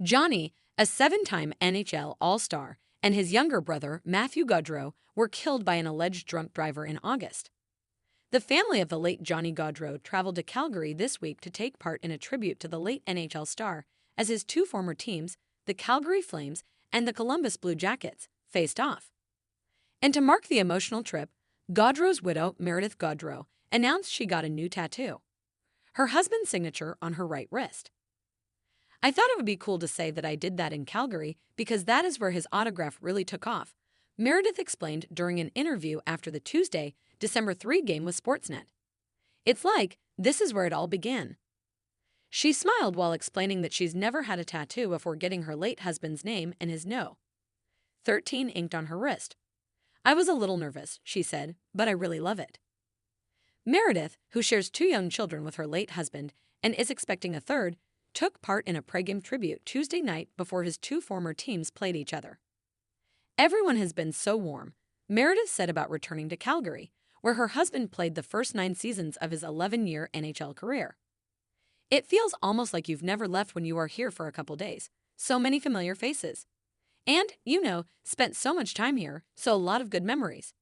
Johnny, a seven-time NHL All-Star, and his younger brother, Matthew Gaudreau, were killed by an alleged drunk driver in August. The family of the late Johnny Gaudreau traveled to Calgary this week to take part in a tribute to the late NHL star as his two former teams, the Calgary Flames and the Columbus Blue Jackets, faced off. And to mark the emotional trip, Gaudreau's widow, Meredith Gaudreau, announced she got a new tattoo, her husband's signature on her right wrist. "I thought it would be cool to say that I did that in Calgary because that is where his autograph really took off," Meredith explained during an interview after the Tuesday, December 3 game with Sportsnet. "It's like, this is where it all began." She smiled while explaining that she's never had a tattoo before getting her late husband's name and his No. 13 inked on her wrist. "I was a little nervous," she said, "but I really love it." Meredith, who shares two young children with her late husband and is expecting a third, took part in a pregame tribute Tuesday night before his two former teams played each other. "Everyone has been so warm," Meredith said about returning to Calgary, where her husband played the first 9 seasons of his 11-year NHL career. "It feels almost like you've never left when you are here for a couple days. So many familiar faces. And, spent so much time here, so a lot of good memories."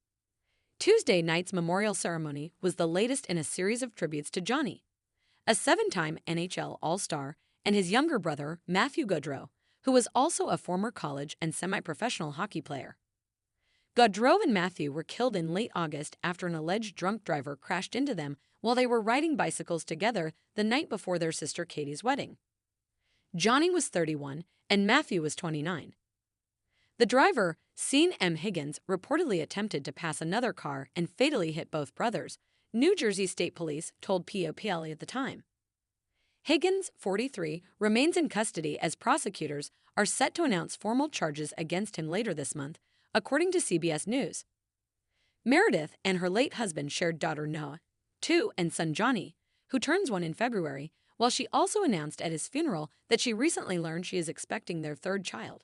Tuesday night's memorial ceremony was the latest in a series of tributes to Johnny, a 7-time NHL All-Star, and his younger brother, Matthew Gaudreau, who was also a former college and semi-professional hockey player. Gaudreau and Matthew were killed in late August after an alleged drunk driver crashed into them while they were riding bicycles together the night before their sister Katie's wedding. Johnny was 31 and Matthew was 29. The driver, Sean M. Higgins, reportedly attempted to pass another car and fatally hit both brothers, New Jersey State Police told POPL at the time. Higgins, 43, remains in custody as prosecutors are set to announce formal charges against him later this month, according to CBS News. Meredith and her late husband shared daughter Noah, 2, and son Johnny, who turns 1 in February, while she also announced at his funeral that she recently learned she is expecting their third child.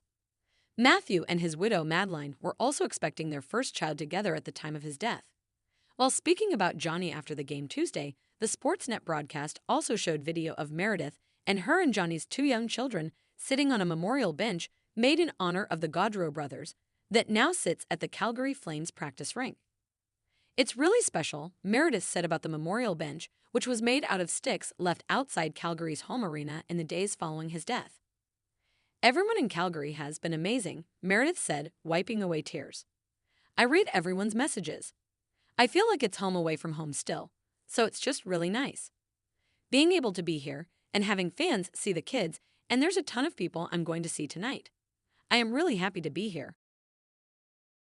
Matthew and his widow Madeline were also expecting their first child together at the time of his death. While speaking about Johnny after the game Tuesday, the Sportsnet broadcast also showed video of Meredith and her and Johnny's 2 young children sitting on a memorial bench made in honor of the Gaudreau brothers that now sits at the Calgary Flames practice rink. "It's really special," Meredith said about the memorial bench, which was made out of sticks left outside Calgary's home arena in the days following his death. "Everyone in Calgary has been amazing," Meredith said, wiping away tears. "I read everyone's messages. I feel like it's home away from home still, so it's just really nice. Being able to be here and having fans see the kids, and there's a ton of people I'm going to see tonight. I am really happy to be here."